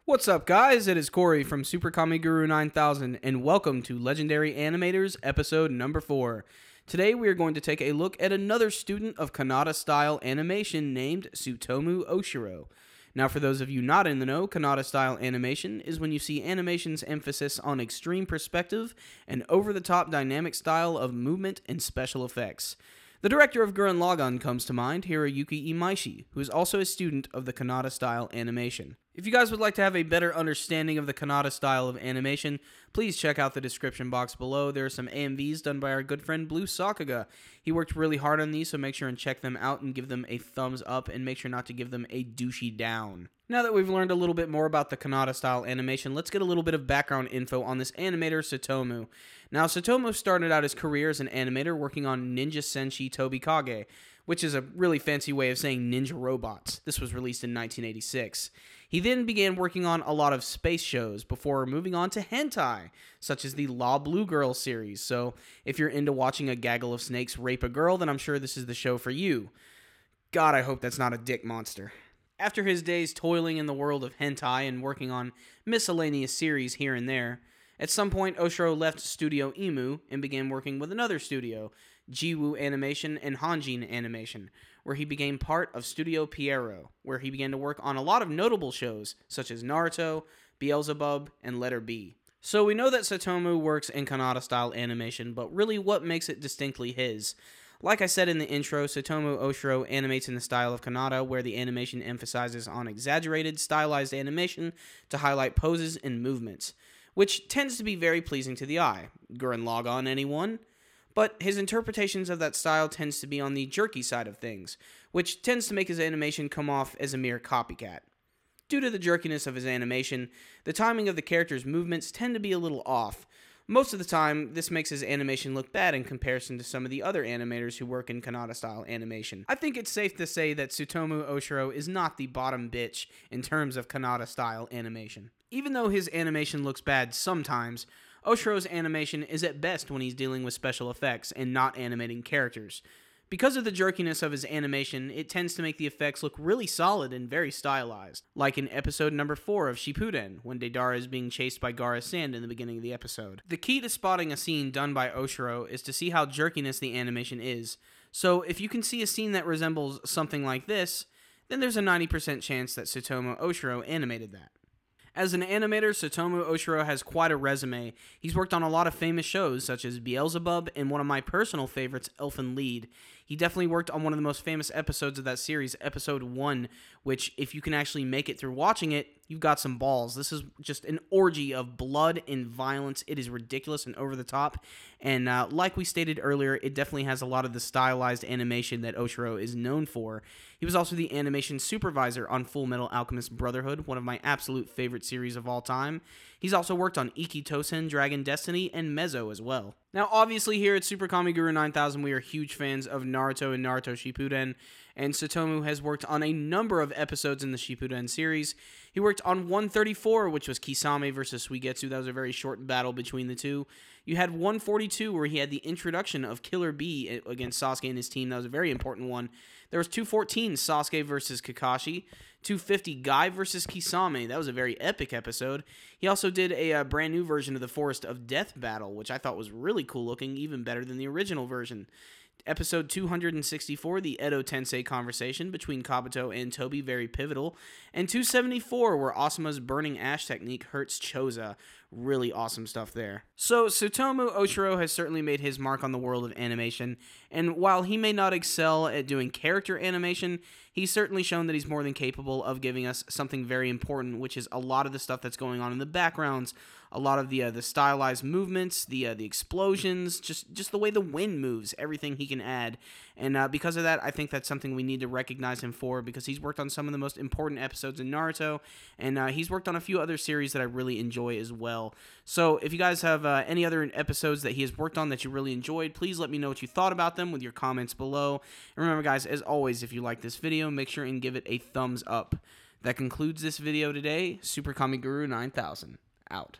What's up, guys? It is Corey from Super Kami Guru 9000, and welcome to Legendary Animators, episode number 4. Today, we are going to take a look at another student of Kannada-style animation named Tsutomu Ohshiro. Now, for those of you not in the know, Kannada-style animation is when you see animation's emphasis on extreme perspective and over-the-top dynamic style of movement and special effects. The director of Gurren Lagann comes to mind, Hiroyuki Imaishi, who is also a student of the Kannada-style animation. If you guys would like to have a better understanding of the Kannada style of animation, please check out the description box below. There are some AMVs done by our good friend Blue Sakaga. He worked really hard on these, so make sure and check them out and give them a thumbs up, and make sure not to give them a douchey down. Now that we've learned a little bit more about the Kannada style animation, let's get a little bit of background info on this animator, Tsutomu. Now, Tsutomu started out his career as an animator working on Ninja Senshi Tobikage, which is a really fancy way of saying ninja robots. This was released in 1986. He then began working on a lot of space shows before moving on to hentai, such as the La Blue Girl series. So if you're into watching a gaggle of snakes rape a girl, then I'm sure this is the show for you. God, I hope that's not a dick monster. After his days toiling in the world of hentai and working on miscellaneous series here and there, at some point Ohshiro left Studio Imu and began working with another studio, Jiwoo Animation and Hanjin Animation, where he became part of Studio Pierrot, where he began to work on a lot of notable shows, such as Naruto, Beelzebub, and Letter B. So we know that Tsutomu works in Kannada-style animation, but really what makes it distinctly his? Like I said in the intro, Tsutomu Ohshiro animates in the style of Kannada, where the animation emphasizes on exaggerated, stylized animation to highlight poses and movements, which tends to be very pleasing to the eye. Gurren Lagann, anyone? But his interpretations of that style tends to be on the jerky side of things, which tends to make his animation come off as a mere copycat. Due to the jerkiness of his animation, the timing of the character's movements tend to be a little off. Most of the time, this makes his animation look bad in comparison to some of the other animators who work in Kannada-style animation. I think it's safe to say that Tsutomu Ohshiro is not the bottom bitch in terms of Kannada-style animation. Even though his animation looks bad sometimes, Ohshiro's animation is at best when he's dealing with special effects and not animating characters. Because of the jerkiness of his animation, it tends to make the effects look really solid and very stylized, like in episode number 4 of Shippuden, when Deidara is being chased by Gaara's sand in the beginning of the episode. The key to spotting a scene done by Ohshiro is to see how jerkiness the animation is. So if you can see a scene that resembles something like this, then there's a 90% chance that Tsutomu Ohshiro animated that. As an animator, Tsutomu Ohshiro has quite a resume. He's worked on a lot of famous shows, such as Beelzebub and one of my personal favorites, Elfen Lied. He definitely worked on one of the most famous episodes of that series, episode 1, which, if you can actually make it through watching it, you've got some balls. This is just an orgy of blood and violence. It is ridiculous and over the top, and like we stated earlier, it definitely has a lot of the stylized animation that Ohshiro is known for. He was also the animation supervisor on Full Metal Alchemist Brotherhood, one of my absolute favorite series of all time. He's also worked on Ikki Tousen, Dragon Destiny, and Mezzo as well. Now, obviously, here at Super Kami Guru 9000, we are huge fans of Naruto and Naruto Shippuden, and Tsutomu has worked on a number of episodes in the Shippuden series. He worked on 134, which was Kisame versus Suigetsu. That was a very short battle between the two. You had 142, where he had the introduction of Killer Bee against Sasuke and his team. That was a very important one. There was 214, Sasuke versus Kakashi. 250, Guy versus Kisame. That was a very epic episode. He also did a brand new version of the Forest of Death battle, which I thought was really cool looking, even better than the original version. Episode 264, the Edo Tensei conversation between Kabuto and Tobi, very pivotal. And 274, where Asuma's burning ash technique hurts Choza. Really awesome stuff there. So, Tsutomu Ohshiro has certainly made his mark on the world of animation, and while he may not excel at doing character animation, he's certainly shown that he's more than capable of giving us something very important, which is a lot of the stuff that's going on in the backgrounds, a lot of the stylized movements, the explosions, just the way the wind moves, everything he can add. And because of that, I think that's something we need to recognize him for, because he's worked on some of the most important episodes in Naruto, and he's worked on a few other series that I really enjoy as well. So if you guys have any other episodes that he has worked on that you really enjoyed, please let me know what you thought about them with your comments below. And remember, guys, as always, if you like this video, make sure and give it a thumbs up. That concludes this video today. Super Kami Guru 9000 out.